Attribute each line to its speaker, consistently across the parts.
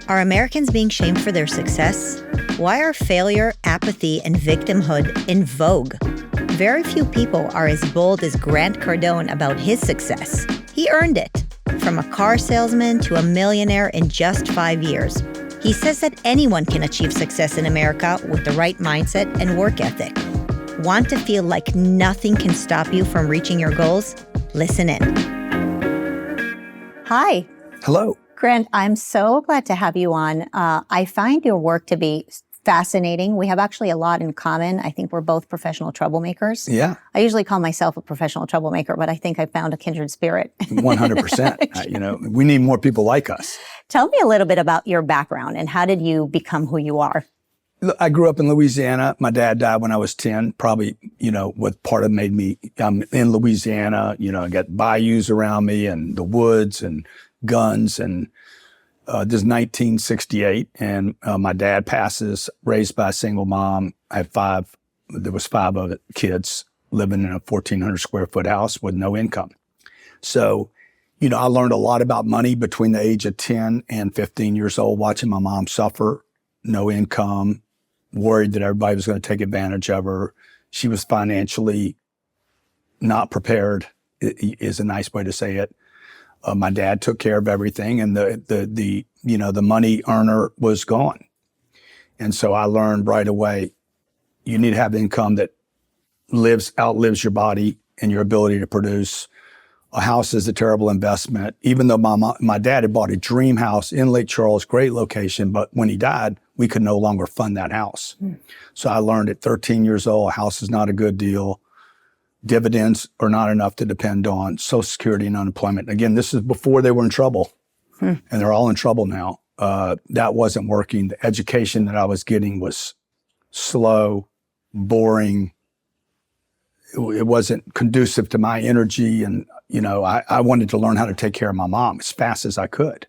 Speaker 1: Are Americans being shamed for their success? Why are failure, apathy, and victimhood in vogue? Very few people are as bold as Grant Cardone about his success. He earned it. From a car salesman to a millionaire in just 5 years. He says that anyone can achieve success in America with the right mindset and work ethic. Want to feel like nothing can stop you from reaching your goals? Listen in. Hi.
Speaker 2: Hello.
Speaker 1: Grant, I'm so glad to have you on. I find your work to be fascinating. We have actually a lot in common. I think we're both professional troublemakers.
Speaker 2: Yeah.
Speaker 1: I usually call myself a professional troublemaker, but I think I found a kindred spirit.
Speaker 2: 100%. We need more people like us.
Speaker 1: Tell me a little bit about your background and how did you become who you are?
Speaker 2: I grew up in Louisiana. My dad died when I was 10, probably, what part of made me, I'm in Louisiana, I got bayous around me and the woods and guns. And this is 1968. And my dad passes, raised by a single mom. I had there was five of it, kids living in a 1,400 square foot house with no income. So, I learned a lot about money between the age of 10 and 15 years old, watching my mom suffer, no income, worried that everybody was going to take advantage of her. She was financially not prepared, is a nice way to say it. My dad took care of everything, and the money earner was gone. And so I learned right away, you need to have income that outlives your body and your ability to produce. A house is a terrible investment. Even though my dad had bought a dream house in Lake Charles, great location, but when he died, we could no longer fund that house. So I learned at 13 years old, a house is not a good deal. Dividends are not enough to depend on. Social Security and unemployment. Again, this is before they were in trouble, and they're all in trouble now. That wasn't working. The education that I was getting was slow, boring. It wasn't conducive to my energy. And, I wanted to learn how to take care of my mom as fast as I could.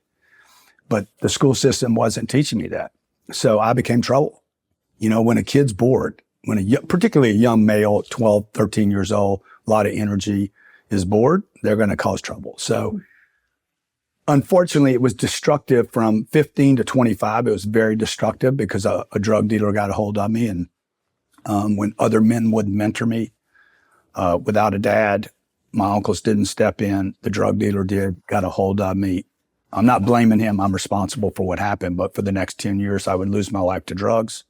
Speaker 2: But the school system wasn't teaching me that. So I became trouble. When a kid's bored, particularly a young male, 12, 13 years old, a lot of energy, is bored, they're going to cause trouble. So unfortunately, it was destructive from 15 to 25. It was very destructive because a drug dealer got a hold of me. And when other men wouldn't mentor me, without a dad, my uncles didn't step in. The drug dealer did, got a hold of me. I'm not blaming him. I'm responsible for what happened. But for the next 10 years, I would lose my life to drugs.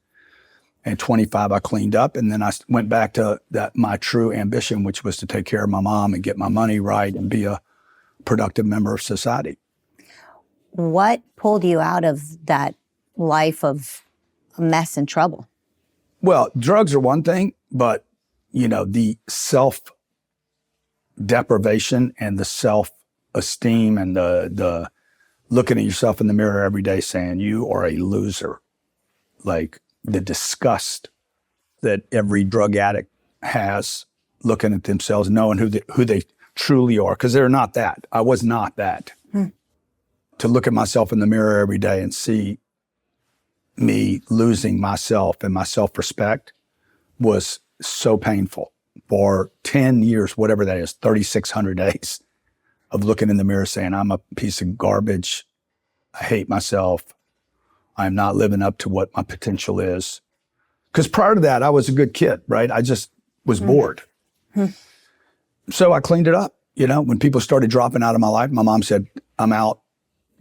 Speaker 2: And 25, I cleaned up. And then I went back to my true ambition, which was to take care of my mom and get my money right and be a productive member of society.
Speaker 1: What pulled you out of that life of mess and trouble?
Speaker 2: Well, drugs are one thing, but the self-deprivation and the self-esteem and the looking at yourself in the mirror every day saying you are a loser, like the disgust that every drug addict has looking at themselves, knowing who they truly are, because they're not that. I was not that. To look at myself in the mirror every day and see me losing myself and my self-respect was so painful. For 10 years, whatever that is, 3,600 days of looking in the mirror saying, I'm a piece of garbage. I hate myself. I'm not living up to what my potential is. Because prior to that, I was a good kid, right? I just was bored. So I cleaned it up. When people started dropping out of my life, my mom said, I'm out.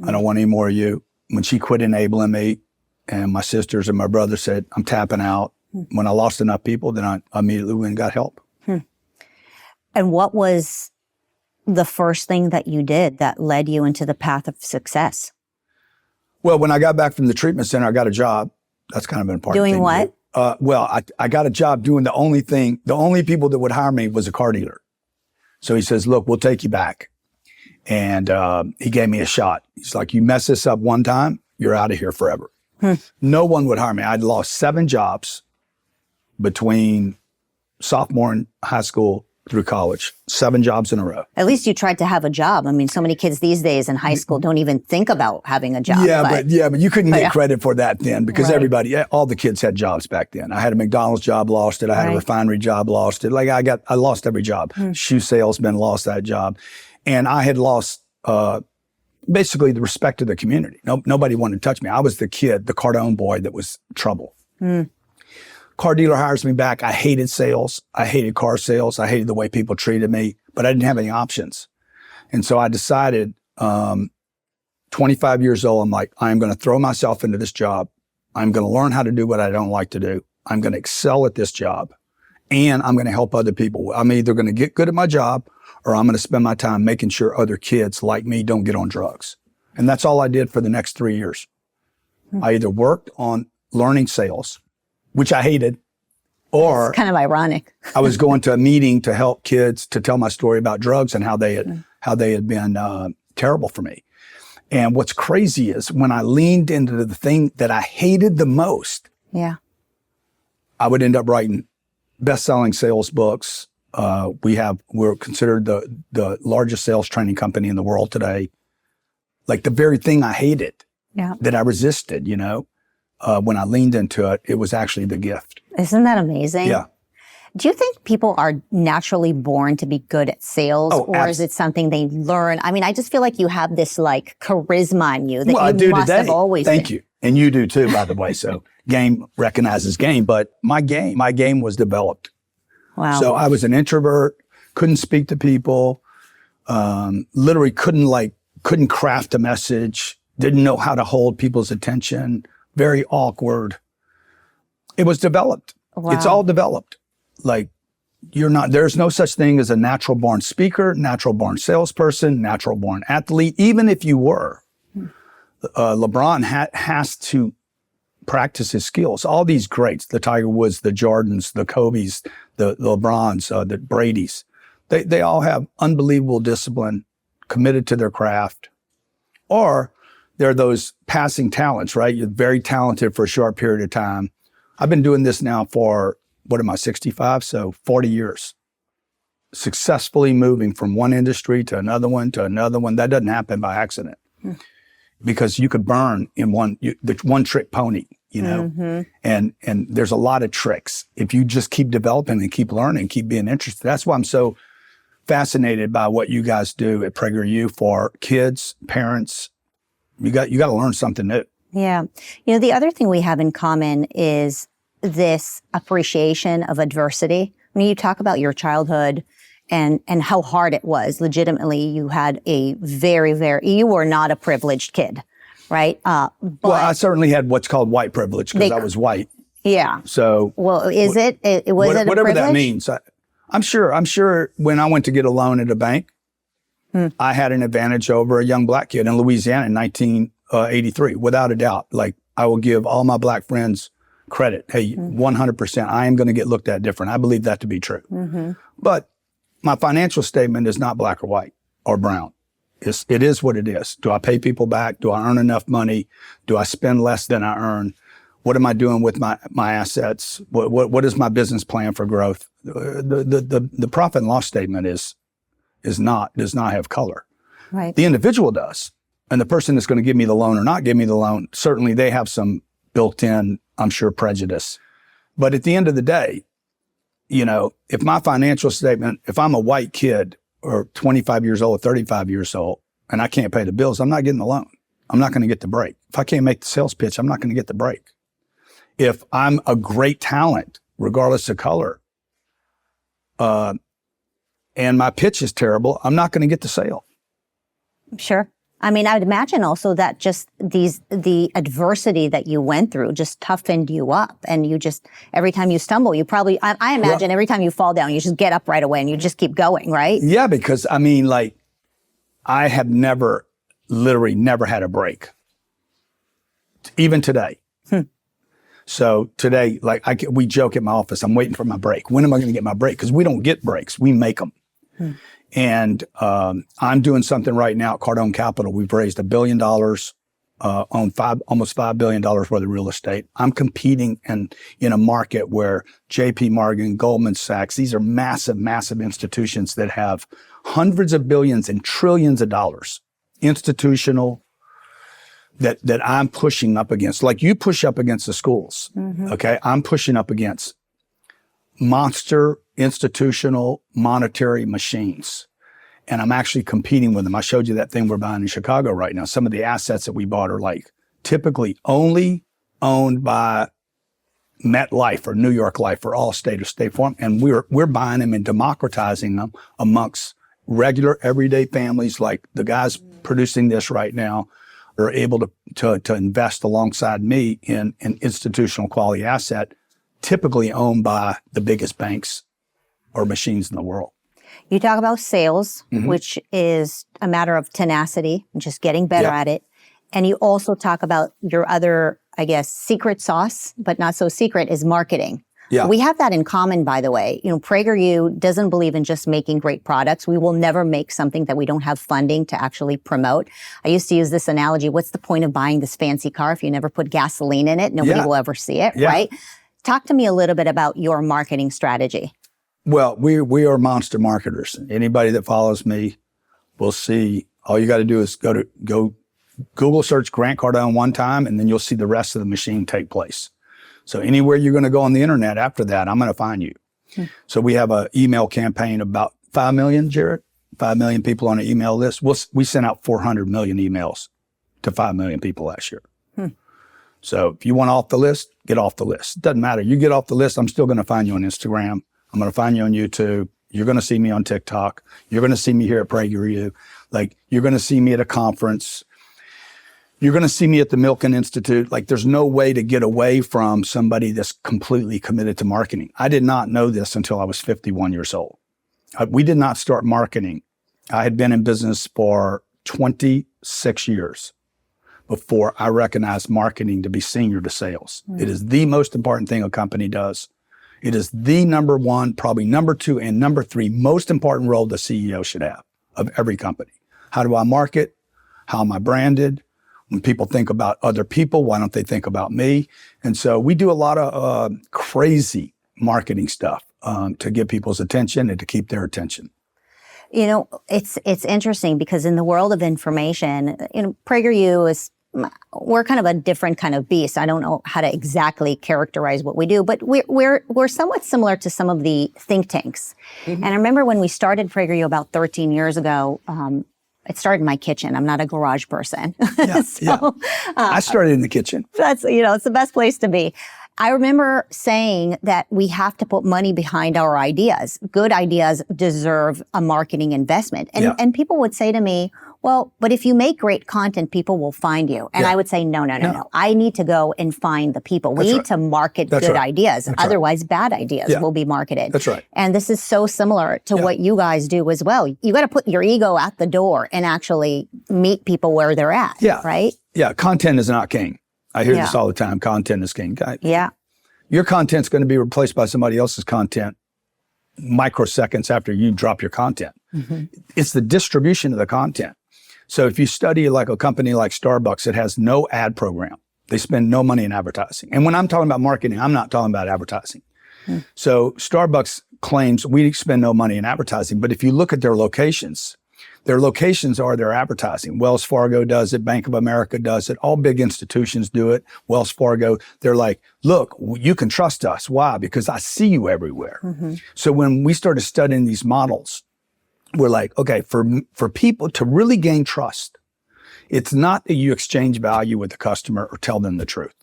Speaker 2: I don't want any more of you. When she quit enabling me, and my sisters and my brother said, I'm tapping out. When I lost enough people, then I immediately went and got help.
Speaker 1: And what was the first thing that you did that led you into the path of success?
Speaker 2: Well, when I got back from the treatment center, I got a job. That's kind of an important thing.
Speaker 1: Doing what?
Speaker 2: I got a job doing the only people that would hire me was a car dealer. So he says, look, we'll take you back. And he gave me a shot. He's like, you mess this up one time, you're out of here forever. No one would hire me. I'd lost 7 jobs between sophomore in high school through college, 7 jobs in a row.
Speaker 1: At least you tried to have a job. I mean, so many kids these days in high school don't even think about having a job.
Speaker 2: But you couldn't get credit for that then because all the kids had jobs back then. I had a McDonald's job, lost it. I had a refinery job, lost it. I lost every job. Shoe salesman, lost that job. And I had lost basically the respect of the community. Nobody wanted to touch me. I was the kid, the Cardone boy that was trouble. Car dealer hires me back. I hated sales. I hated car sales. I hated the way people treated me, but I didn't have any options. And so I decided, 25 years old, I'm like, I'm going to throw myself into this job. I'm going to learn how to do what I don't like to do. I'm going to excel at this job, and I'm going to help other people. I'm either going to get good at my job, or I'm going to spend my time making sure other kids like me don't get on drugs. And that's all I did for the next 3 years. I either worked on learning sales, which I hated, or
Speaker 1: it's kind of ironic.
Speaker 2: I was going to a meeting to help kids to tell my story about drugs and how they had been terrible for me. And what's crazy is when I leaned into the thing that I hated the most, I would end up writing best-selling sales books. We're considered the largest sales training company in the world today. Like the very thing I hated, that I resisted, when I leaned into it, it was actually the gift.
Speaker 1: Isn't that amazing?
Speaker 2: Yeah.
Speaker 1: Do you think people are naturally born to be good at sales, or is it something they learn? I mean, I just feel like you have this like charisma in you that
Speaker 2: I do
Speaker 1: must
Speaker 2: today.
Speaker 1: have always
Speaker 2: Thank
Speaker 1: been.
Speaker 2: you. And you do too, by the way. So game recognizes game, but my game was developed.
Speaker 1: Wow.
Speaker 2: So I was an introvert, couldn't speak to people, literally couldn't craft a message, didn't know how to hold people's attention, very awkward. It was developed.
Speaker 1: Wow.
Speaker 2: It's all developed. Like there's no such thing as a natural born speaker, natural born salesperson, natural born athlete. Even if you were, LeBron has to practice his skills. All these greats, the Tiger Woods, the Jordans, the Kobes, the LeBrons, the Bradys, they all have unbelievable discipline, committed to their craft. Or they're those passing talents, right? You're very talented for a short period of time. I've been doing this now for, 65? So 40 years. Successfully moving from one industry to another one to another one. That doesn't happen by accident. Because you could burn in the one trick pony, and there's a lot of tricks. If you just keep developing and keep learning, keep being interested. That's why I'm so fascinated by what you guys do at PragerU for kids, parents. You got to learn something new.
Speaker 1: Yeah. The other thing we have in common is this appreciation of adversity. When you talk about your childhood and how hard it was, legitimately, you had a you were not a privileged kid, right? Well,
Speaker 2: I certainly had what's called white privilege because I was white.
Speaker 1: Yeah.
Speaker 2: So.
Speaker 1: Well, was it a
Speaker 2: whatever
Speaker 1: privilege?
Speaker 2: that means. I'm sure when I went to get a loan at a bank, I had an advantage over a young black kid in Louisiana in 1983, without a doubt. Like, I will give all my black friends credit. Hey, 100%, I am going to get looked at different. I believe that to be true. But my financial statement is not black or white or brown. It is what it is. Do I pay people back? Do I earn enough money? Do I spend less than I earn? What am I doing with my assets? What is my business plan for growth? The profit and loss statement does not have color.
Speaker 1: Right.
Speaker 2: The individual does. And the person that's going to give me the loan or not give me the loan, certainly they have some built-in, I'm sure, prejudice. But at the end of the day, if my financial statement, if I'm a white kid or 25 years old or 35 years old and I can't pay the bills, I'm not getting the loan. I'm not going to get the break. If I can't make the sales pitch, I'm not going to get the break. If I'm a great talent, regardless of color, and my pitch is terrible, I'm not going to get the sale.
Speaker 1: Sure. I mean, I would imagine also that just the adversity that you went through just toughened you up, and you just, every time you stumble, you probably, I imagine every time you fall down, you just get up right away and you just keep going, right?
Speaker 2: Yeah, because I mean, like, I have literally never had a break. Even today. So today, like, we joke at my office, I'm waiting for my break. When am I going to get my break? Because we don't get breaks, we make them. And I'm doing something right now at Cardone Capital. We've raised $1 billion on almost $5 billion worth of real estate. I'm competing in a market where J.P. Morgan, Goldman Sachs, these are massive, massive institutions that have hundreds of billions and trillions of dollars, institutional, that I'm pushing up against. Like you push up against the schools, okay? I'm pushing up against monster institutional monetary machines. and I'm actually competing with them. I showed you that thing we're buying in Chicago right now. Some of the assets that we bought are like typically only owned by MetLife or New York Life or Allstate or State Farm, and we're buying them and democratizing them amongst regular everyday families like the guys producing this right now are able to invest alongside me in an institutional quality asset typically owned by the biggest banks or machines in the world.
Speaker 1: You talk about sales, which is a matter of tenacity and just getting better at it. And you also talk about your other, I guess, secret sauce, but not so secret, is marketing. Yeah. We have that in common, by the way. You know, PragerU doesn't believe in just making great products. We will never make something that we don't have funding to actually promote. I used to use this analogy. What's the point of buying this fancy car if you never put gasoline in it? Nobody will ever see it, right? Talk to me a little bit about your marketing strategy.
Speaker 2: Well, we are monster marketers. Anybody that follows me will see, all you got to do is go Google search Grant Cardone one time, and then you'll see the rest of the machine take place. So anywhere you're going to go on the internet after that, I'm going to find you. So we have an email campaign about 5 million, Jared, 5 million people on an email list. We sent out 400 million emails to 5 million people last year. So if you want off the list, get off the list. It doesn't matter. You get off the list, I'm still going to find you on Instagram. I'm going to find you on YouTube. You're going to see me on TikTok. You're going to see me here at PragerU. Like, you're going to see me at a conference. You're going to see me at the Milken Institute. Like, there's no way to get away from somebody that's completely committed to marketing. I did not know this until I was 51 years old. We did not start marketing. I had been in business for 26 years before I recognized marketing to be senior to sales. It is the most important thing a company does. It is the number one, probably number two, and number three most important role the CEO should have of every company. How do I market? How am I branded? When people think about other people, why don't they think about me? And so we do a lot of crazy marketing stuff to get people's attention and to keep their attention.
Speaker 1: You know, it's interesting because in the world of information, you know, PragerU we're kind of a different kind of beast. I don't know how to exactly characterize what we do, but we're somewhat similar to some of the think tanks. And I remember when we started PragerU about 13 years ago, it started in my kitchen. I'm not a garage person.
Speaker 2: I started in the kitchen.
Speaker 1: That's, it's the best place to be. I remember saying that we have to put money behind our ideas. Good ideas deserve a marketing investment. And people would say to me, well, but if you make great content, people will find you. And I would say, no. I need to go and find the people. We need to market good ideas. Otherwise, bad ideas will be marketed.
Speaker 2: That's right.
Speaker 1: And this is so similar to what you guys do as well. You got to put your ego at the door and actually meet people where they're at, right?
Speaker 2: Yeah, content is not king. I hear this all the time. Content is king. Your content's going to be replaced by somebody else's content microseconds after you drop your content. It's the distribution of the content. So if you study like a company like Starbucks, it has no ad program. They spend no money in advertising. And when I'm talking about marketing, I'm not talking about advertising. So Starbucks claims we spend no money in advertising. But if you look at their locations are their advertising. Wells Fargo does it. Bank of America does it. All big institutions do it. Wells Fargo, they're like, look, you can trust us. Why? Because I see you everywhere. So when we started studying these models, we're like, okay, for people to really gain trust, it's not that you exchange value with the customer or tell them the truth.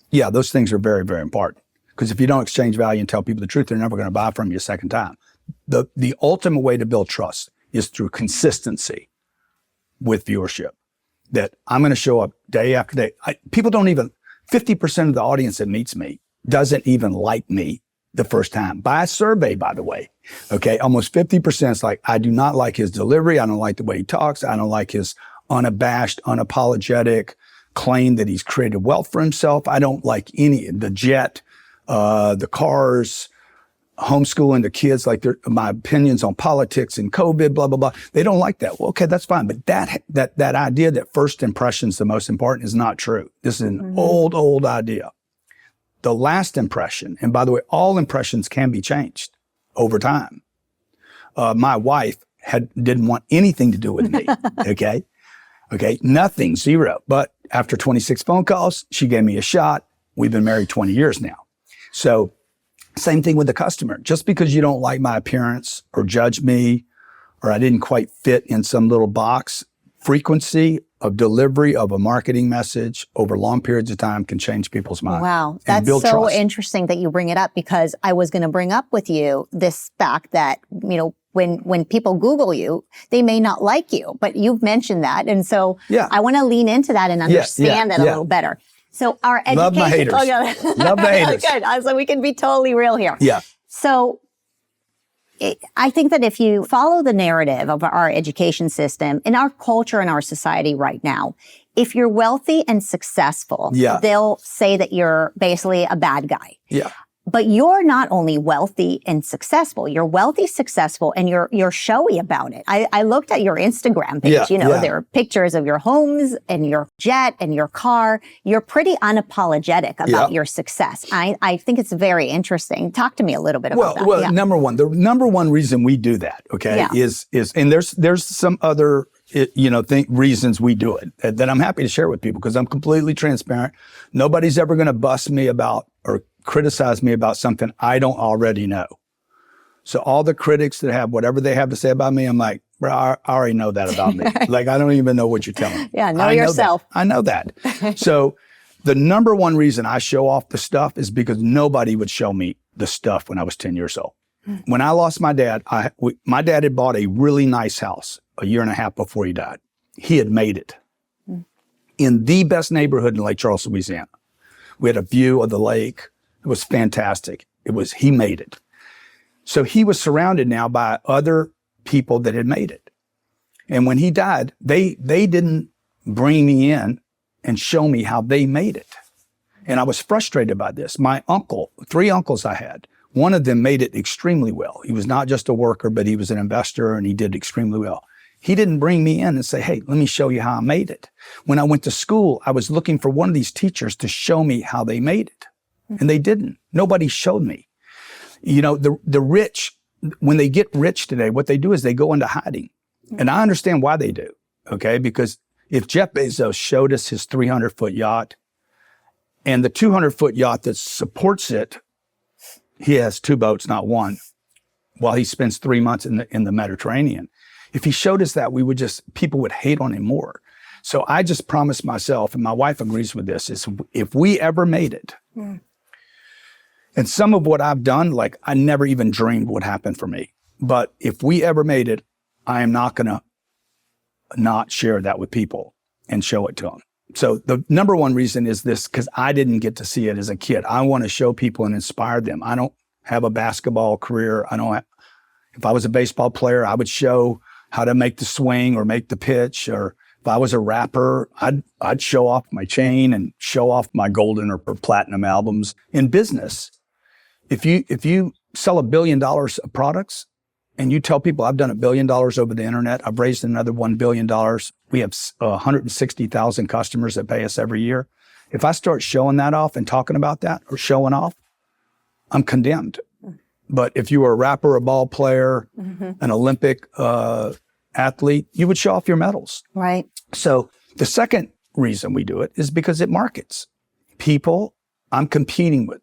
Speaker 2: Yeah, those things are very, very important. Because if you don't exchange value and tell people the truth, they're never going to buy from you a second time. The ultimate way to build trust is through consistency with viewership. That I'm going to show up day after day. People don't even, 50% of the audience that meets me doesn't even like me the first time. By a survey, by the way. Okay, almost 50% is like, I do not like his delivery. I don't like the way he talks. I don't like his unabashed, unapologetic claim that he's created wealth for himself. I don't like the jet, the cars, homeschooling the kids, like my opinions on politics and COVID, blah, blah, blah. They don't like that. Well, okay, that's fine. But that idea that first impression is the most important is not true. This is an old idea. The last impression, and by the way, all impressions can be changed over time. My wife didn't want anything to do with me. Okay, nothing, zero. But after 26 phone calls, she gave me a shot. We've been married 20 years now. So same thing with the customer. Just because you don't like my appearance or judge me or I didn't quite fit in some little box, frequency of delivery of a marketing message over long periods of time can change people's minds.
Speaker 1: Wow. That's so
Speaker 2: trust.
Speaker 1: interesting that you bring it up, because I was going to bring up with you this fact that, when people Google you, they may not like you, but you've mentioned that. And so I want to lean into that and understand that a little better. So our education.
Speaker 2: Love my haters.
Speaker 1: Oh, yeah.
Speaker 2: Love the haters.
Speaker 1: Good. So we can be totally real here.
Speaker 2: Yeah.
Speaker 1: So I think that if you follow the narrative of our education system, in our culture and our society right now, if you're wealthy and successful, they'll say that you're basically a bad guy.
Speaker 2: Yeah.
Speaker 1: But you're not only wealthy and successful, you're wealthy, successful, and you're showy about it. I looked at your Instagram page, there are pictures of your homes and your jet and your car. You're pretty unapologetic about your success. I think it's very interesting. Talk to me a little bit about that.
Speaker 2: Well, the number one reason we do that, is, and there's some other, reasons we do it that I'm happy to share with people because I'm completely transparent. Nobody's ever going to bust me about or criticize me about something I don't already know. So all the critics that have whatever they have to say about me, I'm like, bro, I already know that about me. Like, I don't even know what you're telling me.
Speaker 1: Yeah, know yourself.
Speaker 2: I know that. So the number one reason I show off the stuff is because nobody would show me the stuff when I was 10 years old. When I lost my dad, my dad had bought a really nice house a year and a half before he died. He had made it in the best neighborhood in Lake Charles, Louisiana. We had a view of the lake. It was fantastic. He made it. So he was surrounded now by other people that had made it. And when he died, they didn't bring me in and show me how they made it. And I was frustrated by this. My uncle, 3 uncles I had, one of them made it extremely well. He was not just a worker, but he was an investor and he did extremely well. He didn't bring me in and say, hey, let me show you how I made it. When I went to school, I was looking for one of these teachers to show me how they made it. And they didn't. Nobody showed me. The rich, when they get rich today, what they do is they go into hiding. And I understand why they do, okay? Because if Jeff Bezos showed us his 300-foot yacht and the 200-foot yacht that supports it, he has 2 boats, not one, while he spends 3 months in the Mediterranean. If he showed us that, people would hate on him more. So I just promised myself, and my wife agrees with this, is if we ever made it, and some of what I've done, like I never even dreamed would happen for me. But if we ever made it, I am not going to not share that with people and show it to them. So the number one reason is this, because I didn't get to see it as a kid. I want to show people and inspire them. I don't have a basketball career. If I was a baseball player, I would show how to make the swing or make the pitch. Or if I was a rapper, I'd show off my chain and show off my golden or platinum albums. In business, if you sell $1 billion of products and you tell people I've done $1 billion over the internet, I've raised another $1 billion. We have 160,000 customers that pay us every year. If I start showing that off and talking about that or showing off, I'm condemned. But if you were a rapper, a ball player, an Olympic athlete, you would show off your medals.
Speaker 1: Right.
Speaker 2: So the second reason we do it is because it markets. People I'm competing with.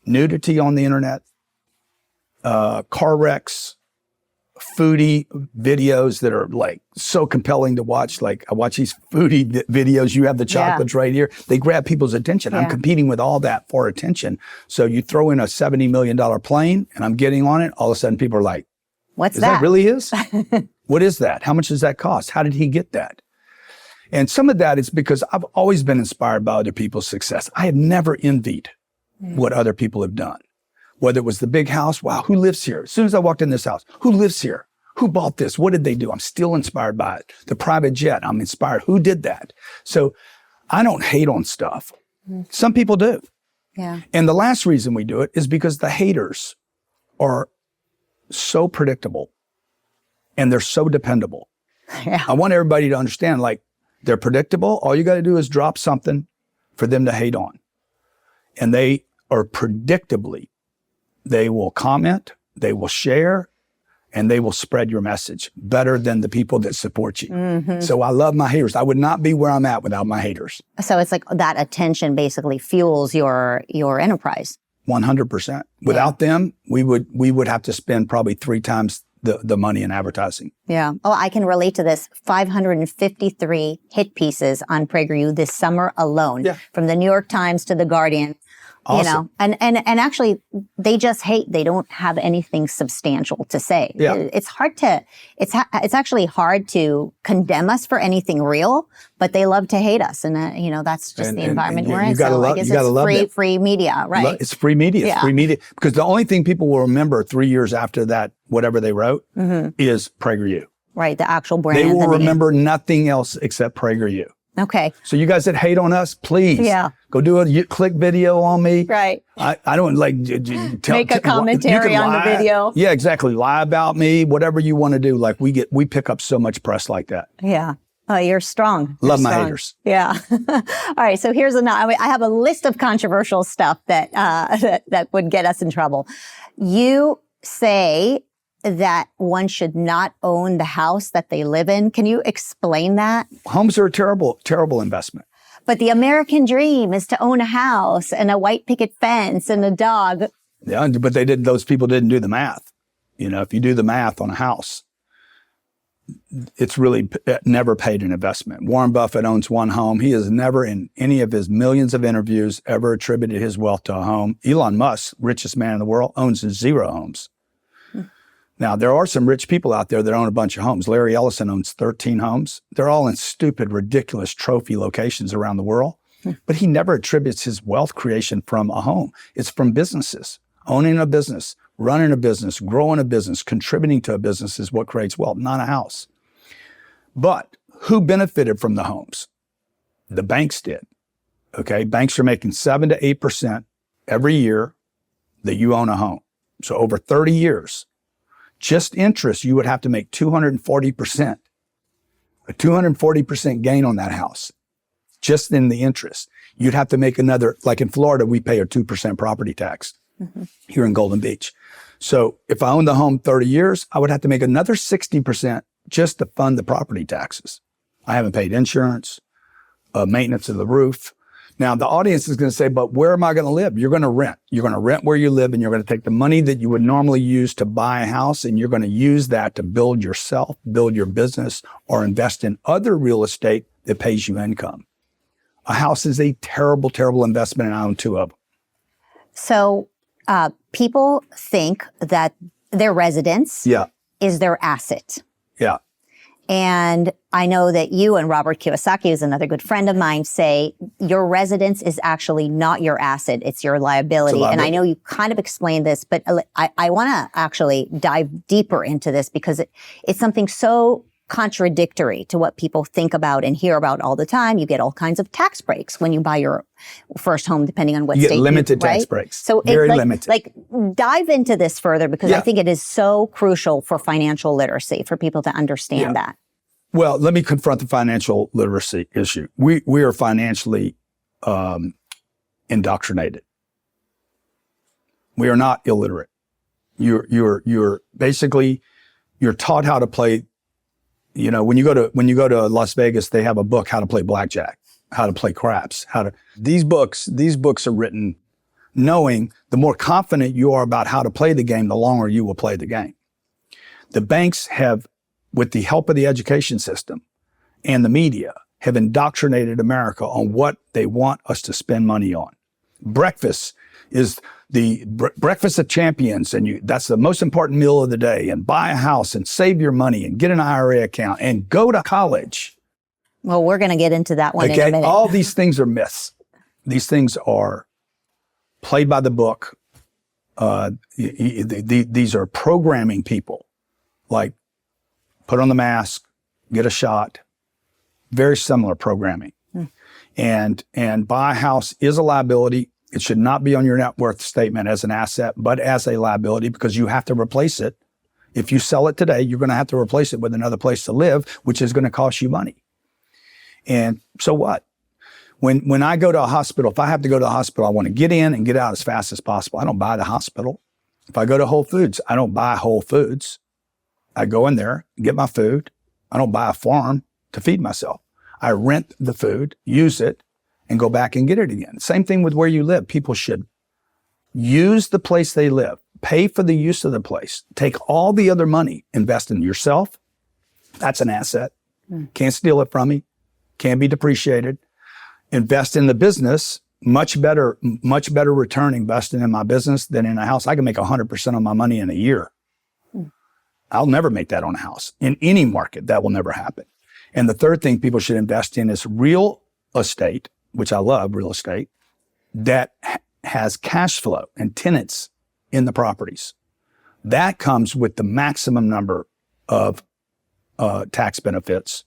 Speaker 2: Nudity on the internet, car wrecks, foodie videos that are like so compelling to watch. Like I watch these foodie videos. You have the chocolates right here. They grab people's attention. I'm competing with all that for attention. So you throw in a $70 million plane and I'm getting on it. All of a sudden people are like,
Speaker 1: what's
Speaker 2: is
Speaker 1: that?
Speaker 2: That really his? What is that? How much does that cost? How did he get that? And some of that is because I've always been inspired by other people's success. I have never envied what other people have done. Whether it was the big house, wow, who lives here? As soon as I walked in this house, who lives here? Who bought this? What did they do? I'm still inspired by it. The private jet, I'm inspired. Who did that? So I don't hate on stuff. Some people do.
Speaker 1: Yeah.
Speaker 2: And the last reason we do it is because the haters are so predictable and they're so dependable.
Speaker 1: Yeah.
Speaker 2: I want everybody to understand, like, they're predictable. All you got to do is drop something for them to hate on. And they are predictably, they will comment, they will share, and they will spread your message better than the people that support you. So I love my haters. I would not be where I'm at without my haters.
Speaker 1: So it's like that attention basically fuels your enterprise.
Speaker 2: 100%. Without them, we would have to spend probably 3 times the money in advertising.
Speaker 1: Yeah. Oh, I can relate to this. 553 hit pieces on PragerU this summer alone, from the New York Times to the Guardian.
Speaker 2: Awesome.
Speaker 1: You know, and actually they just hate, they don't have anything substantial to say.
Speaker 2: Yeah.
Speaker 1: It's actually hard to condemn us for anything real, but they love to hate us. And, you know, that's just the environment we're in. So I guess it's free media, right?
Speaker 2: It's free media. It's free media. Because the only thing people will remember 3 years after that, whatever they wrote, is PragerU.
Speaker 1: Right. The actual brand.
Speaker 2: They will remember nothing else except PragerU.
Speaker 1: Okay.
Speaker 2: So you guys that hate on us, please go do a click video on me.
Speaker 1: Right.
Speaker 2: I don't like
Speaker 1: make a commentary on the video.
Speaker 2: Yeah, exactly. Lie about me, whatever you want to do. Like we pick up so much press like that.
Speaker 1: Yeah. Oh, you're strong.
Speaker 2: Love my haters.
Speaker 1: Yeah. All right. So here's I have a list of controversial stuff that that would get us in trouble. You say that one should not own the house that they live in. Can you explain that?
Speaker 2: Homes are a terrible, terrible investment.
Speaker 1: But the American dream is to own a house and a white picket fence and a dog.
Speaker 2: Yeah, but those people didn't do the math. You know, if you do the math on a house, it's really never paid an investment. Warren Buffett owns one home. He has never in any of his millions of interviews ever attributed his wealth to a home. Elon Musk, richest man in the world, owns 0 homes. Now, there are some rich people out there that own a bunch of homes. Larry Ellison owns 13 homes. They're all in stupid, ridiculous trophy locations around the world. But he never attributes his wealth creation from a home. It's from businesses. Owning a business, running a business, growing a business, contributing to a business is what creates wealth, not a house. But who benefited from the homes? The banks did. Okay, banks are making 7 to 8% every year that you own a home. So over 30 years, just interest, you would have to make 240%, a 240% gain on that house, just in the interest. You'd have to make another, like in Florida, we pay a 2% property tax here in Golden Beach. So if I owned the home 30 years, I would have to make another 60% just to fund the property taxes. I haven't paid insurance, maintenance of the roof. Now, the audience is going to say, but where am I going to live? You're going to rent. You're going to rent where you live, and you're going to take the money that you would normally use to buy a house, and you're going to use that to build yourself, build your business, or invest in other real estate that pays you income. A house is a terrible, terrible investment, and I own 2 of them.
Speaker 1: So people think that their residence is their asset.
Speaker 2: Yeah.
Speaker 1: And I know that you and Robert Kiyosaki, who's another good friend of mine, say your residence is actually not your asset, it's your liability. And I know you kind of explained this, but I want to actually dive deeper into this because it's something so contradictory to what people think about and hear about all the time. You get all kinds of tax breaks when you buy your first home, depending on what state you
Speaker 2: get limited tax breaks.
Speaker 1: So
Speaker 2: very limited.
Speaker 1: Like dive into this further because I think it is so crucial for financial literacy for people to understand that.
Speaker 2: Well, let me confront the financial literacy issue. We are financially indoctrinated. We are not illiterate. You're basically you're taught how to play. You know, when you go to Las Vegas, they have a book, How to Play Blackjack, How to Play Craps, these books are written knowing the more confident you are about how to play the game, the longer you will play the game. The banks have, with the help of the education system and the media, have indoctrinated America on what they want us to spend money on. Breakfast is the breakfast of champions, and that's the most important meal of the day, and buy a house and save your money and get an IRA account and go to college.
Speaker 1: Well, we're going to get into that one in a minute.
Speaker 2: All these things are myths. These things are played by the book. These are programming people, like put on the mask, get a shot, very similar programming. And buy a house is a liability. It should not be on your net worth statement as an asset, but as a liability because you have to replace it. If you sell it today, you're going to have to replace it with another place to live, which is going to cost you money. And so what? When I go to a hospital, if I have to go to the hospital, I want to get in and get out as fast as possible. I don't buy the hospital. If I go to Whole Foods, I don't buy Whole Foods. I go in there, get my food. I don't buy a farm to feed myself. I rent the food, use it, and go back and get it again. Same thing with where you live. People should use the place they live. pay for the use of the place. Take all the other money, invest in yourself. That's an asset. Can't steal it from me. Can't be depreciated. Invest in the business. Much better return investing in my business than in a house. I can make 100% of my money in a year. I'll never make that on a house. In any market, that will never happen. And the third thing people should invest in is real estate, which I love, real estate, that has cash flow and tenants in the properties. That comes with the maximum number of tax benefits,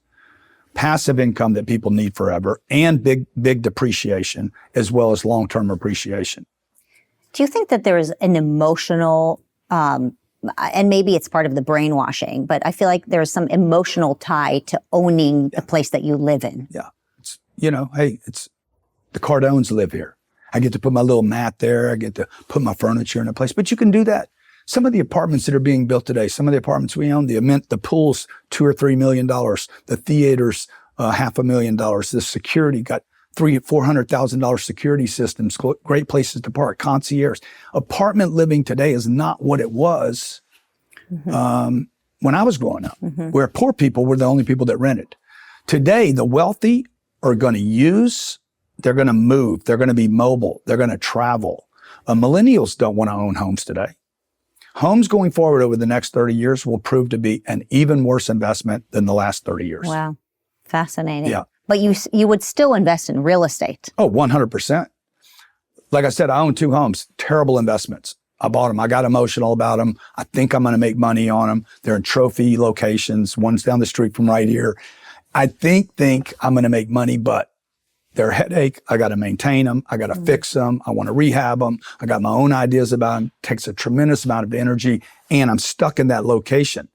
Speaker 2: passive income that people need forever, and big depreciation, as well as long-term appreciation.
Speaker 1: Do you think that there is an emotional, and maybe it's part of the brainwashing, but I feel like there's some emotional tie to owning the place that you live in?
Speaker 2: Yeah. It's, it's the Cardones live here. I get to put my little mat there. I get to put my furniture in a place. But you can do that. Some of the apartments that are being built today, some of the apartments we own, the pool's $2 or $3 million, the theater's $500,000, the security got $400,000 security systems, great places to park, concierge. Apartment living today is not what it was when I was growing up, where poor people were the only people that rented. Today, the wealthy are going to they're going to move, they're going to be mobile, they're going to travel. Millennials don't want to own homes today. Homes going forward over the next 30 years will prove to be an even worse investment than the last 30 years.
Speaker 1: Wow. Fascinating.
Speaker 2: Yeah.
Speaker 1: But you would still invest in real estate.
Speaker 2: Oh, 100%. Like I said, I own 2 homes, terrible investments. I bought them. I got emotional about them. I think I'm going to make money on them. They're in trophy locations. One's down the street from right here. I think I'm going to make money, but they're a headache. I got to maintain them. I got to fix them. I want to rehab them. I got my own ideas about them. It takes a tremendous amount of energy, and I'm stuck in that location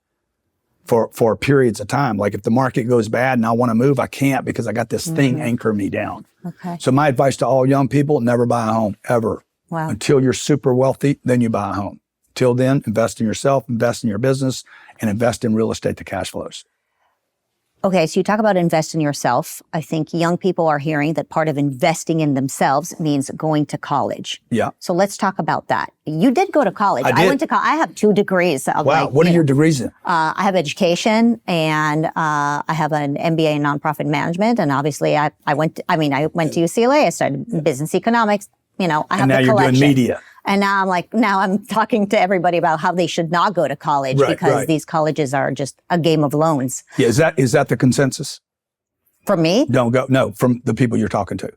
Speaker 2: for periods of time. Like if the market goes bad and I want to move, I can't because I got this thing anchor me down.
Speaker 1: Okay.
Speaker 2: So my advice to all young people, never buy a home, ever.
Speaker 1: Wow.
Speaker 2: Until you're super wealthy, then you buy a home. Till then, invest in yourself, invest in your business, and invest in real estate to cash flows.
Speaker 1: Okay, so you talk about invest in yourself. I think young people are hearing that part of investing in themselves means going to college.
Speaker 2: Yeah.
Speaker 1: So let's talk about that. You did go to college.
Speaker 2: I did.
Speaker 1: I went to college. I have 2 degrees.
Speaker 2: Wow. What are your degrees in?
Speaker 1: I have education, and I have an MBA in nonprofit management. And obviously, I went to UCLA. I started business economics. I have the collection.
Speaker 2: And now you're doing media.
Speaker 1: And now I'm talking to everybody about how they should not go to college because these colleges are just a game of loans.
Speaker 2: Yeah, is that the consensus?
Speaker 1: For me?
Speaker 2: Don't go. No, from the people you're talking to.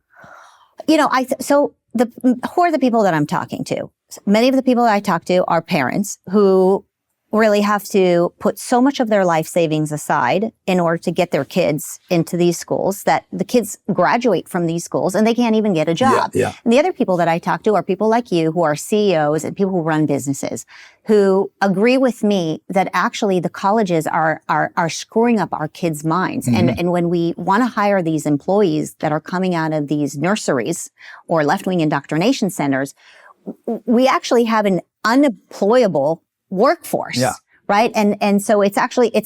Speaker 1: Who are the people that I'm talking to? Many of the people that I talk to are parents who really have to put so much of their life savings aside in order to get their kids into these schools that the kids graduate from these schools and they can't even get a job.
Speaker 2: Yeah.
Speaker 1: And the other people that I talk to are people like you who are CEOs and people who run businesses who agree with me that actually the colleges are screwing up our kids' minds. And when we want to hire these employees that are coming out of these nurseries or left-wing indoctrination centers, we actually have an unemployable workforce, right? And so it's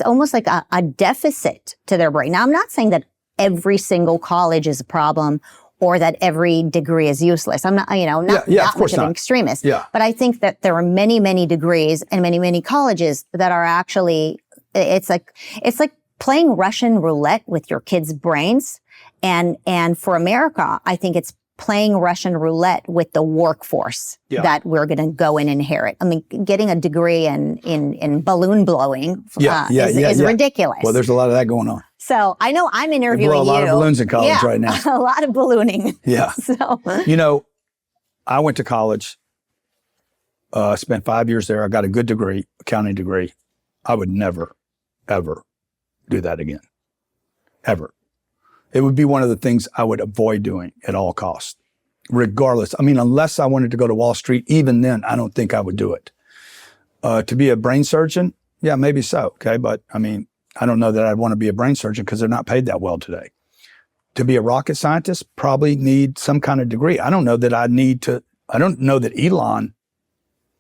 Speaker 1: almost like a deficit to their brain. Now, I'm not saying that every single college is a problem or that every degree is useless. I'm not, not much of an extremist.
Speaker 2: Yeah.
Speaker 1: But I think that there are many, many degrees and many, many colleges that are actually, it's like playing Russian roulette with your kids' brains. And for America, I think it's playing Russian roulette with the workforce that we're going to go and inherit. I mean, getting a degree in balloon blowing is ridiculous.
Speaker 2: Well, there's a lot of that going on.
Speaker 1: So I know I'm interviewing you.
Speaker 2: A lot of balloons in college right now.
Speaker 1: A lot of ballooning.
Speaker 2: Yeah.
Speaker 1: So
Speaker 2: I went to college, spent 5 years there. I got a good degree, accounting degree. I would never, ever do that again. Ever. It would be one of the things I would avoid doing at all costs, regardless. I mean, unless I wanted to go to Wall Street, even then, I don't think I would do it. To be a brain surgeon, yeah, maybe so, okay? But, I mean, I don't know that I'd want to be a brain surgeon because they're not paid that well today. To be a rocket scientist, probably need some kind of degree. I don't know that I don't know that Elon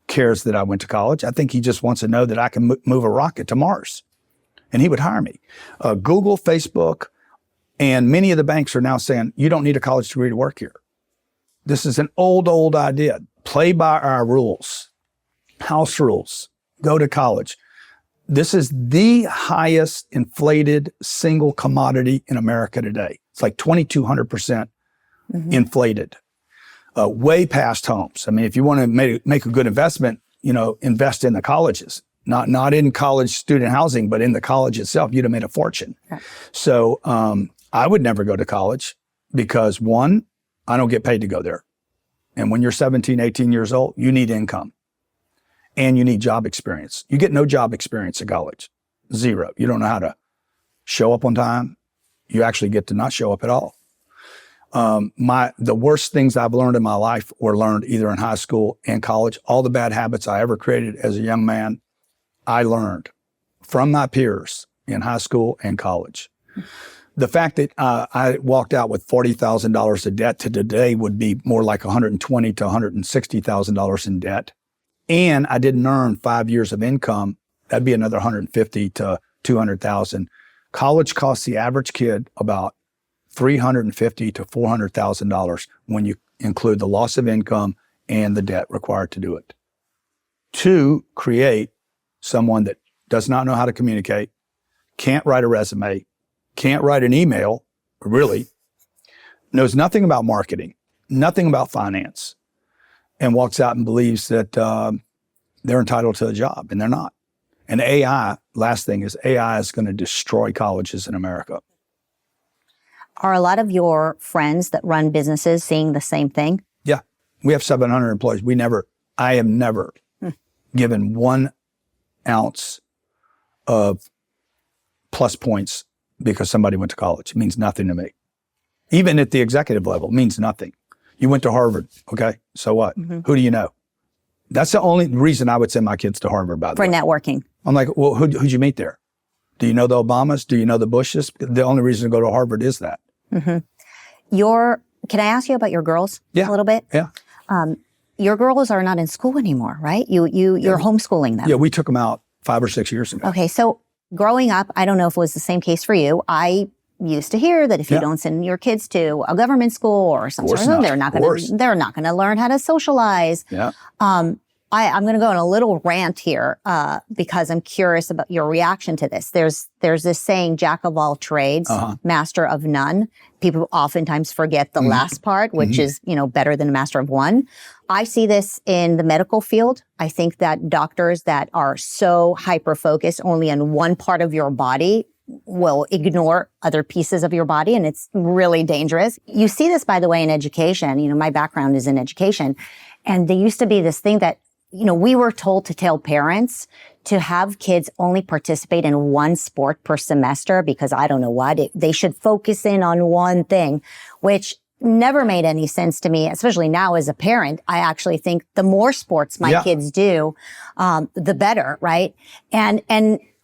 Speaker 2: cares that I went to college. I think he just wants to know that I can move a rocket to Mars, and he would hire me. Google, Facebook, and many of the banks are now saying, you don't need a college degree to work here. This is an old idea. Play by our rules. House rules, go to college. This is the highest inflated single commodity in America today. It's like 2,200% inflated, way past homes. I mean, if you want to make a good investment, invest in the colleges, not in college student housing, but in the college itself. You'd have made a fortune. Right. So I would never go to college because, one, I don't get paid to go there. And when you're 17, 18 years old, you need income. And you need job experience. You get no job experience at college. Zero. You don't know how to show up on time. You actually get to not show up at all. The worst things I've learned in my life were learned either in high school and college. All the bad habits I ever created as a young man, I learned from my peers in high school and college. The fact that I walked out with $40,000 of debt to today would be more like $120,000 to $160,000 in debt. And I didn't earn 5 years of income. That'd be another $150,000 to $200,000. College costs the average kid about $350,000 to $400,000 when you include the loss of income and the debt required to do it. To create someone that does not know how to communicate, can't write a resume, can't write an email, really, knows nothing about marketing, nothing about finance, and walks out and believes that they're entitled to a job, and they're not. And AI, last thing is AI is going to destroy colleges in America.
Speaker 1: Are a lot of your friends that run businesses seeing the same thing?
Speaker 2: Yeah. We have 700 employees. I have never given 1 ounce of plus points because somebody went to college. It means nothing to me. Even at the executive level, it means nothing. You went to Harvard, okay? So what? Who do you know? That's the only reason I would send my kids to Harvard, by the way.
Speaker 1: For networking.
Speaker 2: I'm like, well, who'd you meet there? Do you know the Obamas? Do you know the Bushes? The only reason to go to Harvard is that.
Speaker 1: Can I ask you about your girls a little bit?
Speaker 2: Yeah.
Speaker 1: Your girls are not in school anymore, right? You're homeschooling them.
Speaker 2: Yeah, we took them out 5 or 6 years ago.
Speaker 1: Okay, so growing up, I don't know if it was the same case for you. I used to hear that if you don't send your kids to a government school or some sort of thing, they're not going to learn how to socialize.
Speaker 2: Yeah.
Speaker 1: I'm going to go on a little rant here because I'm curious about your reaction to this. There's this saying, jack of all trades, master of none. People oftentimes forget the last part, which is, better than a master of one. I see this in the medical field. I think that doctors that are so hyper-focused only on one part of your body will ignore other pieces of your body, and it's really dangerous. You see this, by the way, in education. My background is in education, and there used to be this thing that we were told to tell parents to have kids only participate in one sport per semester because I don't know what, they should focus in on one thing, which never made any sense to me, especially now as a parent. I actually think the more sports my kids do, the better, right? And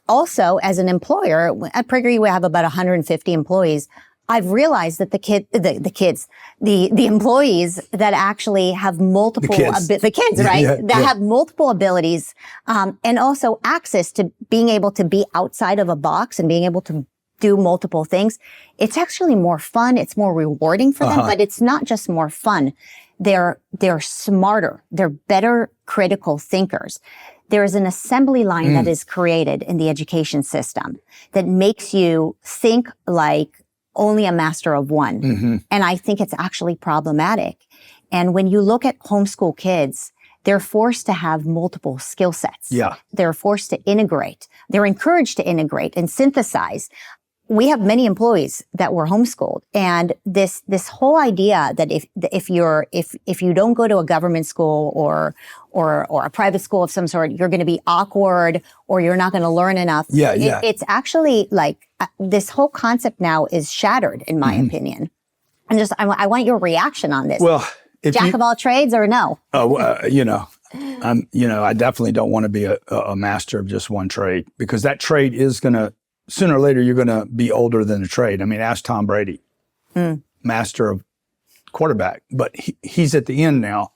Speaker 1: also as an employer, at Prager we have about 150 employees. I've realized that the employees that actually have multiple, have multiple abilities, and also access to being able to be outside of a box and being able to do multiple things. It's actually more fun. It's more rewarding for them, but it's not just more fun. They're smarter. They're better critical thinkers. There is an assembly line that is created in the education system that makes you think like only a master of one. And I think it's actually problematic. And when you look at homeschool kids, they're forced to have multiple skill sets. Yeah. They're forced to integrate. They're encouraged to integrate and synthesize. We have many employees that were homeschooled, and this whole idea that if you don't go to a government school or a private school of some sort, you're going to be awkward or you're not going to learn enough. It's actually like this whole concept now is shattered, in my opinion. And I want your reaction on this.
Speaker 2: Well,
Speaker 1: jack of all trades or no?
Speaker 2: I definitely don't want to be a master of just one trade, because that trade is going to, sooner or later, you're going to be older than the trade. I mean, ask Tom Brady, master of quarterback, but he's at the end now,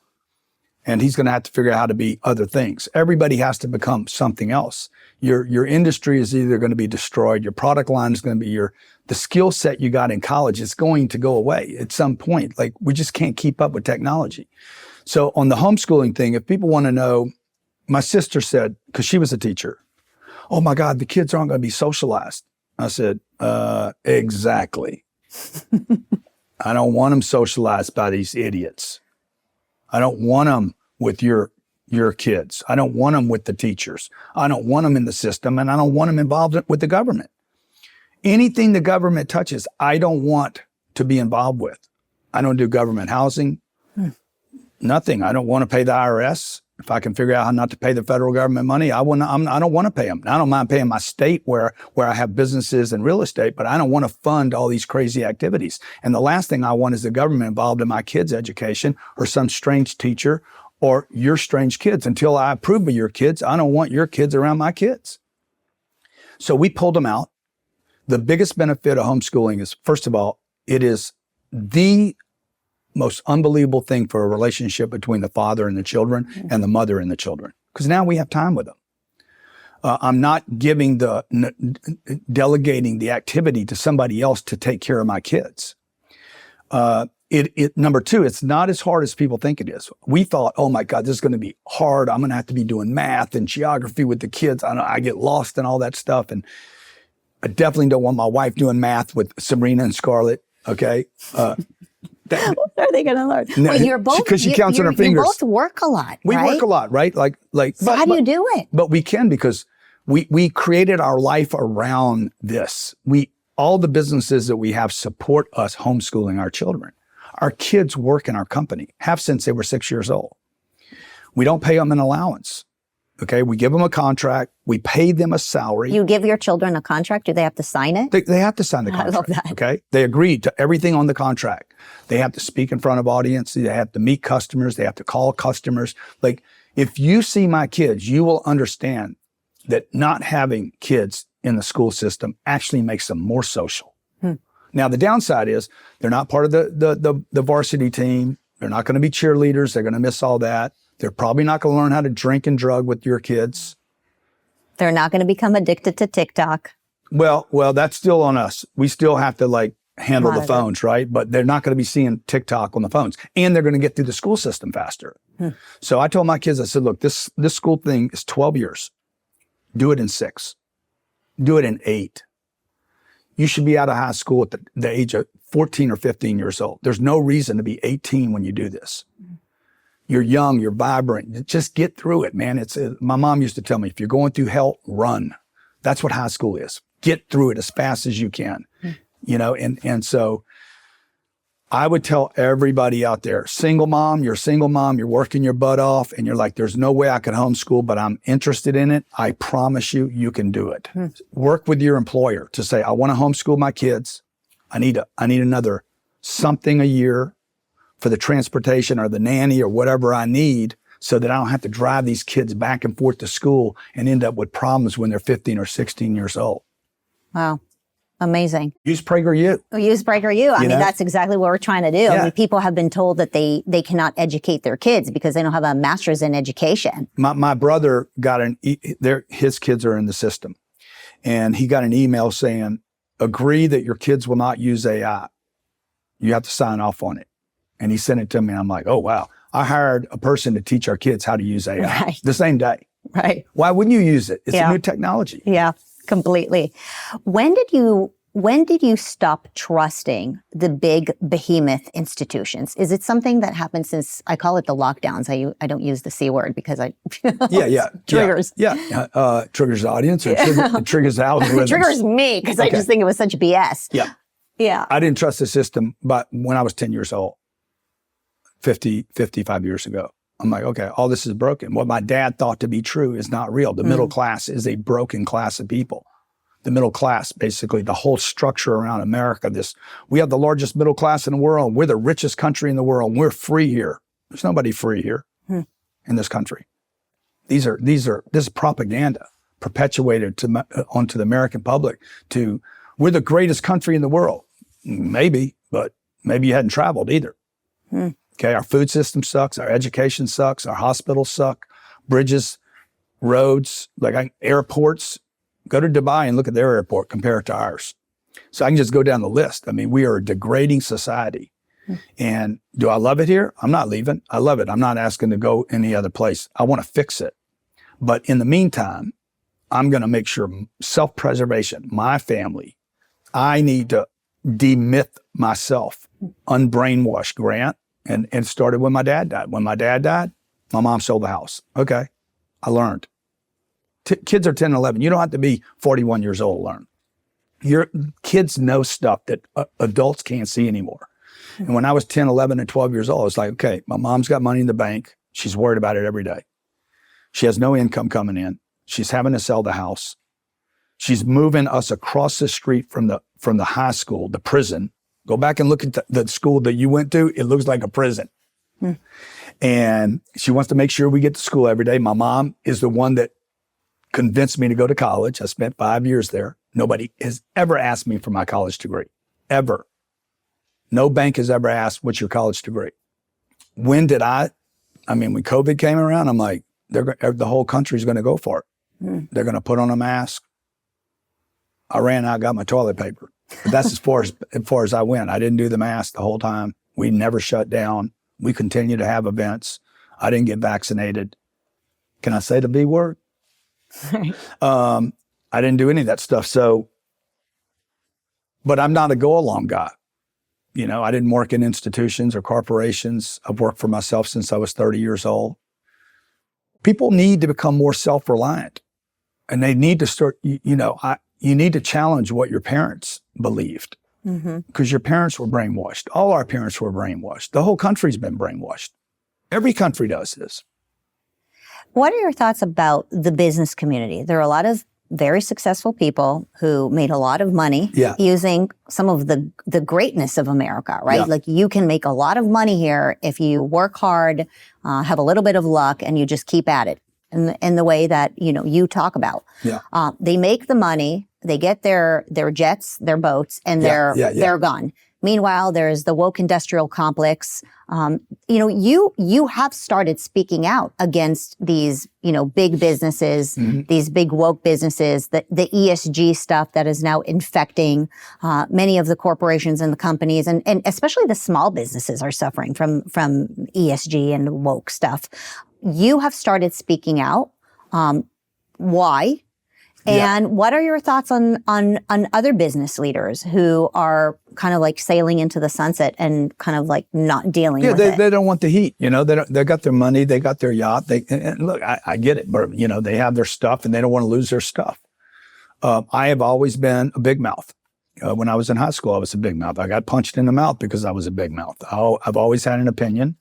Speaker 2: and he's going to have to figure out how to be other things. Everybody has to become something else. Your industry is either going to be destroyed, your product line is going to be the skill set you got in college is going to go away at some point. Like, we just can't keep up with technology. So on the homeschooling thing, if people want to know my sister said, because she was a teacher, oh my God, the kids aren't going to be socialized. I said, exactly. I don't want them socialized by these idiots. I don't want them with your kids. I don't want them with the teachers. I don't want them in the system, and I don't want them involved with the government. Anything the government touches, I don't want to be involved with. I don't do government housing, nothing. I don't want to pay the IRS. If I can figure out how not to pay the federal government money, I don't want to pay them. I don't mind paying my state where I have businesses and real estate, but I don't want to fund all these crazy activities. And the last thing I want is the government involved in my kids' education or some strange teacher or your strange kids. Until I approve of your kids, I don't want your kids around my kids. So we pulled them out. The biggest benefit of homeschooling is, first of all, it is the most unbelievable thing for a relationship between the father and the children and the mother and the children, because now we have time with them. I'm not delegating the activity to somebody else to take care of my kids. Number two, it's not as hard as people think it is. We thought, oh my God, this is going to be hard. I'm going to have to be doing math and geography with the kids. I get lost in all that stuff. And I definitely don't want my wife doing math with Sabrina and Scarlett. Okay.
Speaker 1: What are they going to learn?
Speaker 2: No,
Speaker 1: well, you're both,
Speaker 2: because she counts on her fingers.
Speaker 1: You both work a lot,
Speaker 2: We
Speaker 1: right?
Speaker 2: work a lot, right?
Speaker 1: So how do you do it?
Speaker 2: But we can, because we created our life around this. All the businesses that we have support us homeschooling our children. Our kids work in our company, have since they were 6 years old. We don't pay them an allowance. Okay, we give them a contract. We pay them a salary.
Speaker 1: You give your children a contract? Do they have to sign it?
Speaker 2: They have to sign the contract.
Speaker 1: I love that.
Speaker 2: Okay, they agreed to everything on the contract. They have to speak in front of audiences. They have to meet customers. They have to call customers. Like, if you see my kids, you will understand that not having kids in the school system actually makes them more social. Now, the downside is they're not part of the varsity team. They're not going to be cheerleaders. They're going to miss all that. They're probably not going to learn how to drink and drug with your kids.
Speaker 1: They're not going to become addicted to TikTok.
Speaker 2: Well, that's still on us. We still have to handle the phones, right? But they're not going to be seeing TikTok on the phones, and they're going to get through the school system faster. So I told my kids, I said, look, this school thing is 12 years. Do it in 6. Do it in 8. You should be out of high school at the age of 14 or 15 years old. There's no reason to be 18 when you do this. You're young, you're vibrant. Just get through it, man. My mom used to tell me, if you're going through hell, run. That's what high school is. Get through it as fast as you can. And so I would tell everybody out there, single mom, you're working your butt off, and you're like, there's no way I could homeschool, but I'm interested in it. I promise you, you can do it. Work with your employer to say, I want to homeschool my kids. I need another something a year for the transportation or the nanny or whatever I need, so that I don't have to drive these kids back and forth to school and end up with problems when they're 15 or 16 years old.
Speaker 1: Wow. Amazing.
Speaker 2: Use PragerU.
Speaker 1: Use PragerU. I mean, that's exactly what we're trying to do.
Speaker 2: Yeah.
Speaker 1: I mean, people have been told that they cannot educate their kids because they don't have a master's in education.
Speaker 2: My brother got his kids are in the system, and he got an email saying, agree that your kids will not use AI. You have to sign off on it. And he sent it to me. And I'm like, oh, wow. I hired a person to teach our kids how to use AI the same day.
Speaker 1: Right.
Speaker 2: Why wouldn't you use it? It's a new technology.
Speaker 1: Yeah, completely. When did you stop trusting the big behemoth institutions? Is it something that happened since, I call it the lockdowns. I don't use the C word because triggers.
Speaker 2: Triggers the audience, or it triggers the algorithms.
Speaker 1: It triggers me because I just think it was such BS. Yeah.
Speaker 2: I didn't trust the system, but when I was 10 years old, 55 years ago, I'm like, okay, all this is broken. What my dad thought to be true is not real. The middle class is a broken class of people. The middle class, basically the whole structure around America, we have the largest middle class in the world. We're the richest country in the world. We're free here. There's nobody free here in this country. This is propaganda perpetuated onto the American public we're the greatest country in the world. Maybe, but maybe you hadn't traveled either. Okay, our food system sucks, our education sucks, our hospitals suck, bridges, roads, airports. Go to Dubai and look at their airport, compare it to ours. So I can just go down the list. I mean, we are a degrading society. And do I love it here? I'm not leaving. I love it. I'm not asking to go any other place. I want to fix it. But in the meantime, I'm going to make sure self-preservation, my family, I need to demyth myself, unbrainwash Grant. And it started when my dad died. When my dad died, my mom sold the house. Okay, I learned. Kids are 10 and 11. You don't have to be 41 years old to learn. Your kids know stuff that adults can't see anymore. And when I was 10, 11, and 12 years old, I was like, okay, my mom's got money in the bank. She's worried about it every day. She has no income coming in. She's having to sell the house. She's moving us across the street from the high school, the prison. Go back and look at the school that you went to. It looks like a prison. And she wants to make sure we get to school every day. My mom is the one that convinced me to go to college. I spent 5 years there. Nobody has ever asked me for my college degree, ever. No bank has ever asked, what's your college degree? When did when COVID came around, I'm like, the whole country's going to go for it. They're going to put on a mask. I ran out, got my toilet paper. But that's as far as I went. I didn't do the mask the whole time. We never shut down. We continue to have events. I didn't get vaccinated. Can I say the B word? I didn't do any of that stuff. But I'm not a go-along guy. You know, I didn't work in institutions or corporations. I've worked for myself since I was 30 years old. People need to become more self-reliant, and they need to start, you need to challenge what your parents believed, because your parents were brainwashed. All our parents were brainwashed. The whole country's been brainwashed. Every country does this.
Speaker 1: What are your thoughts about the business community? There are a lot of very successful people who made a lot of money using some of the greatness of America, right?
Speaker 2: Yeah.
Speaker 1: Like, you can make a lot of money here if you work hard, have a little bit of luck, and you just keep at it in the way that, you talk about.
Speaker 2: Yeah.
Speaker 1: They make the money, they get their jets, their boats, and they're gone. Meanwhile, there's the woke industrial complex. You have started speaking out against these, big businesses, these big woke businesses, the ESG stuff that is now infecting many of the corporations and the companies, and especially the small businesses are suffering from ESG and woke stuff. You have started speaking out. Why? And what are your thoughts on other business leaders who are kind of like sailing into the sunset and kind of like not dealing with it?
Speaker 2: They don't want the heat. They got their money, they got their yacht. And look, I get it, but they have their stuff and they don't want to lose their stuff. I have always been a big mouth. When I was in high school, I was a big mouth. I got punched in the mouth because I was a big mouth. I've always had an opinion.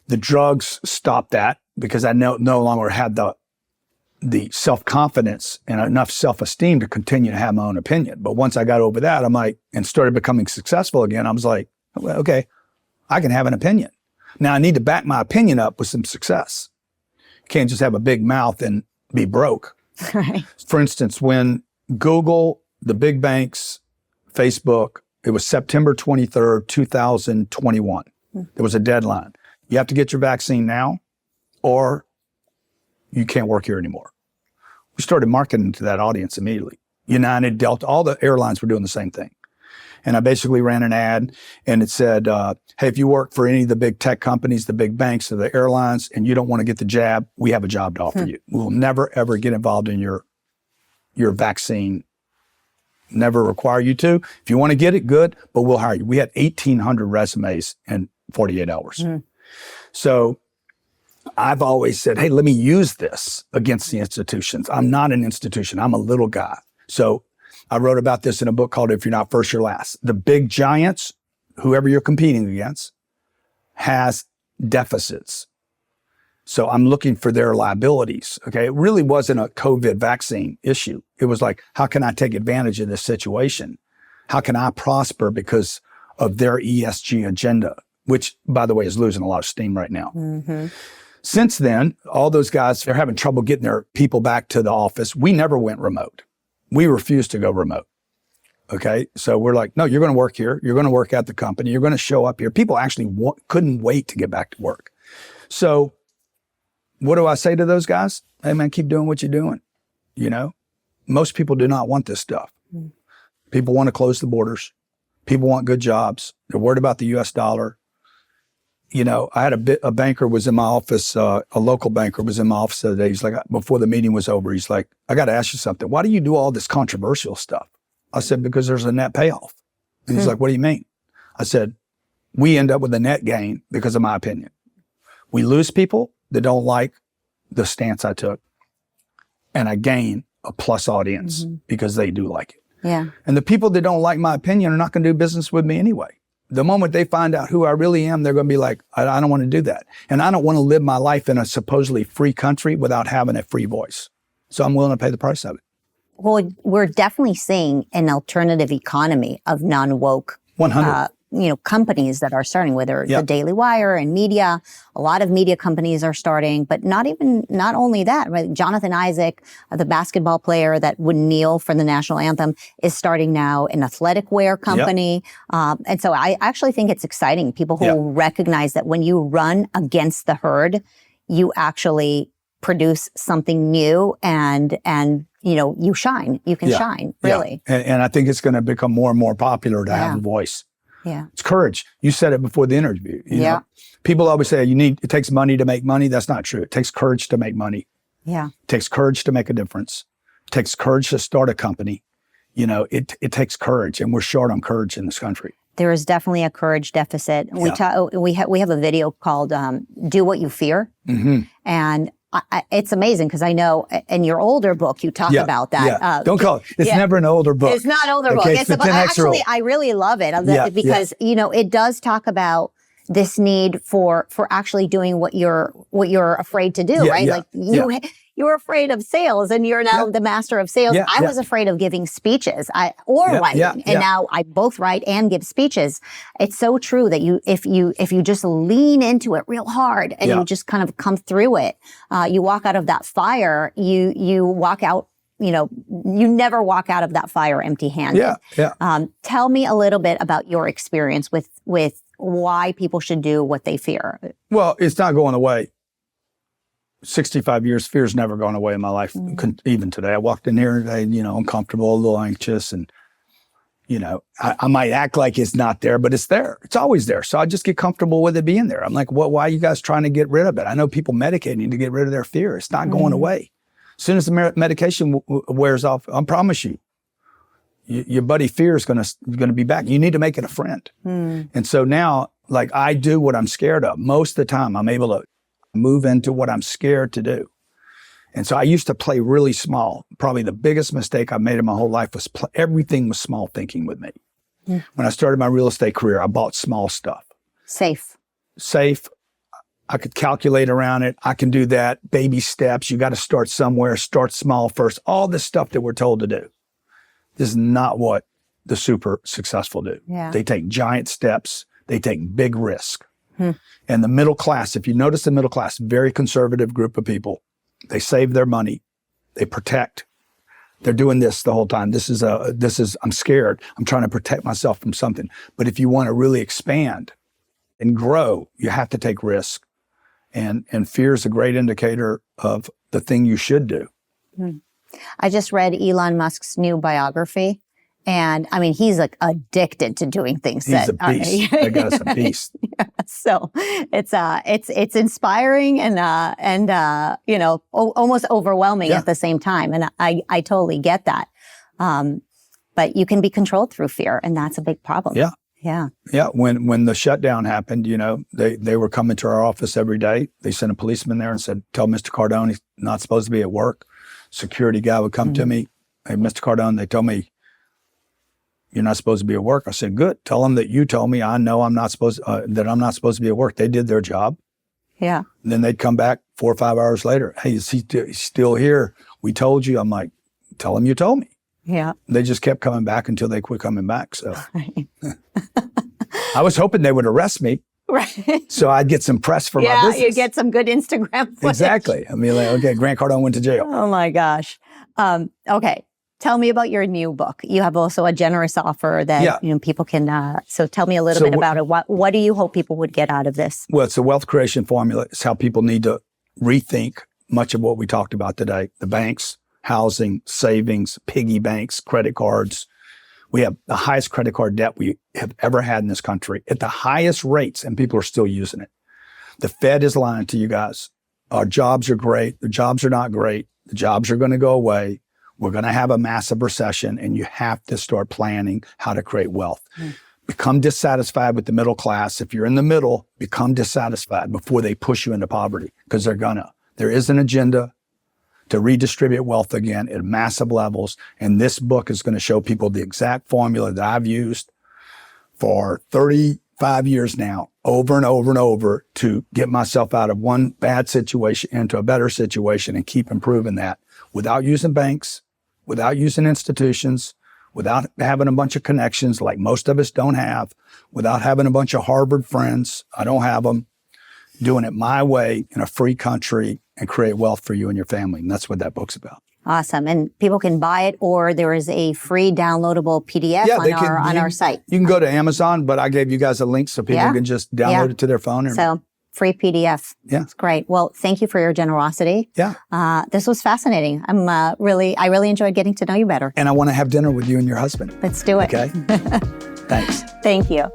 Speaker 2: The drugs stopped that because I no longer had the self-confidence and enough self-esteem to continue to have my own opinion. But once I got over that, I'm like, and started becoming successful again, I was like, well, okay, I can have an opinion. Now I need to back my opinion up with some success. You can't just have a big mouth and be broke.
Speaker 1: Right.
Speaker 2: For instance, when Google, the big banks, Facebook, it was September 23rd, 2021. There was a deadline. You have to get your vaccine now, or you can't work here anymore. We started marketing to that audience immediately. United, Delta, all the airlines were doing the same thing. And I basically ran an ad and it said, hey, if you work for any of the big tech companies, the big banks or the airlines, and you don't want to get the jab, we have a job to offer you. We will never, ever get involved in your vaccine. Never require you to. If you want to get it, good, but we'll hire you. We had 1,800 resumes in 48 hours. So I've always said, hey, let me use this against the institutions. I'm not an institution. I'm a little guy. So I wrote about this in a book called If You're Not First, You're Last. The big giants, whoever you're competing against, has deficits. So I'm looking for their liabilities. Okay. It really wasn't a COVID vaccine issue. It was like, how can I take advantage of this situation? How can I prosper because of their ESG agenda, which, by the way, is losing a lot of steam right now. Since then, all those guys, they're having trouble getting their people back to the office. We never went remote. We refused to go remote. Okay. So we're like, no, you're going to work here. You're going to work at the company. You're going to show up here. People actually couldn't wait to get back to work. So what do I say to those guys? Hey man, keep doing what you're doing. Most people do not want this stuff. People want to close the borders. People want good jobs. They're worried about the US dollar. I had a banker was in my office, a local banker was in my office the other day. He's like, before the meeting was over, he's like, I got to ask you something. Why do you do all this controversial stuff? I said, because there's a net payoff. And he's like, what do you mean? I said, we end up with a net gain because of my opinion. We lose people that don't like the stance I took, and I gain a plus audience because they do like it.
Speaker 1: Yeah.
Speaker 2: And the people that don't like my opinion are not going to do business with me anyway. The moment they find out who I really am, they're going to be like, I don't want to do that. And I don't want to live my life in a supposedly free country without having a free voice. So I'm willing to pay the price of it.
Speaker 1: Well, we're definitely seeing an alternative economy of non-woke
Speaker 2: 100.
Speaker 1: Companies that are starting, whether the Daily Wire and media. A lot of media companies are starting, but not only that, right? Jonathan Isaac, the basketball player that would kneel for the national anthem, is starting now an athletic wear company. And so I actually think it's exciting. People who recognize that when you run against the herd, you actually produce something new and you shine. You can shine, really.
Speaker 2: Yeah. And I think it's going to become more and more popular to have a voice.
Speaker 1: Yeah.
Speaker 2: It's courage. You said it before the interview. You know? People always say it takes money to make money. That's not true. It takes courage to make money.
Speaker 1: Yeah.
Speaker 2: It takes courage to make a difference. It takes courage to start a company. It takes courage, and we're short on courage in this country.
Speaker 1: There is definitely a courage deficit. We have a video called "Do What You Fear," and it's amazing because I know in your older book you talk about that.
Speaker 2: Yeah. Don't call it. It's never an older book.
Speaker 1: It's not an older book.
Speaker 2: It's
Speaker 1: about, actually, I really love it because it does talk about this need for actually doing what you're afraid to do, right? Like you were afraid of sales, and you're now the master of sales. I was afraid of giving speeches, writing, and now I both write and give speeches. It's so true that if you just lean into it real hard and you just kind of come through it, you walk out of that fire. You walk out. You never walk out of that fire empty-handed. Tell me a little bit about your experience with why people should do what they fear.
Speaker 2: Well, it's not going away. 65 years, fear's never gone away in my life, even today. I walked in here today, uncomfortable, a little anxious, and, I might act like it's not there, but it's there. It's always there. So I just get comfortable with it being there. I'm like, why are you guys trying to get rid of it? I know people medicating to get rid of their fear. It's not going away. As soon as the medication wears off, I promise you, your buddy fear is going to be back. You need to make it a friend. And so now, like, I do what I'm scared of. Most of the time, I'm able to move into what I'm scared to do. And so I used to play really small. Probably the biggest mistake I made in my whole life was everything was small thinking with me. When I started my real estate career, I bought small stuff. Safe. I could calculate around it. I can do that. Baby steps. You got to start somewhere. Start small first. All this stuff that we're told to do. This is not what the super successful do. They take giant steps. They take big risk. And the middle class, if you notice the middle class, very conservative group of people, they save their money. They protect. They're doing this the whole time. I'm scared. I'm trying to protect myself from something. But if you want to really expand and grow, you have to take risk. And fear is a great indicator of the thing you should do.
Speaker 1: I just read Elon Musk's new biography. And I mean, he's like addicted to doing things.
Speaker 2: He's a beast. That guy's a beast.
Speaker 1: So it's inspiring and almost overwhelming at the same time. And I totally get that. But you can be controlled through fear, and that's a big problem. Yeah. When the shutdown happened, they were coming to our office every day. They sent a policeman there and said, "Tell Mr. Cardone he's not supposed to be at work." Security guy would come to me. "Hey, Mr. Cardone," they told me, "You're not supposed to be at work." I said, "Good. Tell them that you told me. I know I'm not supposed that I'm not supposed to be at work." They did their job. And then they'd come back 4 or 5 hours later. "Hey, is he still here? We told you." I'm like, "Tell him you told me." They just kept coming back until they quit coming back. So I was hoping they would arrest me. So I'd get some press for my business. You get some good Instagram footage. Exactly. I mean, like, okay, Grant Cardone went to jail. Oh my gosh. Okay. Tell me about your new book. You have also a generous offer that people can. So tell me a little bit about it. What do you hope people would get out of this? Well, it's a wealth creation formula. It's how people need to rethink much of what we talked about today. The banks, housing, savings, piggy banks, credit cards. We have the highest credit card debt we have ever had in this country at the highest rates, and people are still using it.
Speaker 2: The Fed is lying to you guys. Our jobs are great. The jobs are not great. The jobs are going to go away. We're going to have a massive recession, and you have to start planning how to create wealth. Become dissatisfied with the middle class. If you're in the middle, become dissatisfied before they push you into poverty, because they're gonna. There is an agenda to redistribute wealth again at massive levels. And this book is going to show people the exact formula that I've used for 35 years now, over and over and over, to get myself out of one bad situation into a better situation and keep improving that without using banks, without using institutions, without having a bunch of connections like most of us don't have, without having a bunch of Harvard friends. I don't have them. Doing it my way in a free country and create wealth for you and your family. And that's what that book's about.
Speaker 1: Awesome. And people can buy it, or there is a free downloadable PDF on our site.
Speaker 2: You can go to Amazon, but I gave you guys a link so people can just download it to their phone.
Speaker 1: So free PDF.
Speaker 2: Yeah.
Speaker 1: It's great. Well, thank you for your generosity.
Speaker 2: Yeah.
Speaker 1: This was fascinating. I really enjoyed getting to know you better.
Speaker 2: And I want to have dinner with you and your husband.
Speaker 1: Let's do it.
Speaker 2: Okay. Thanks.
Speaker 1: Thank you.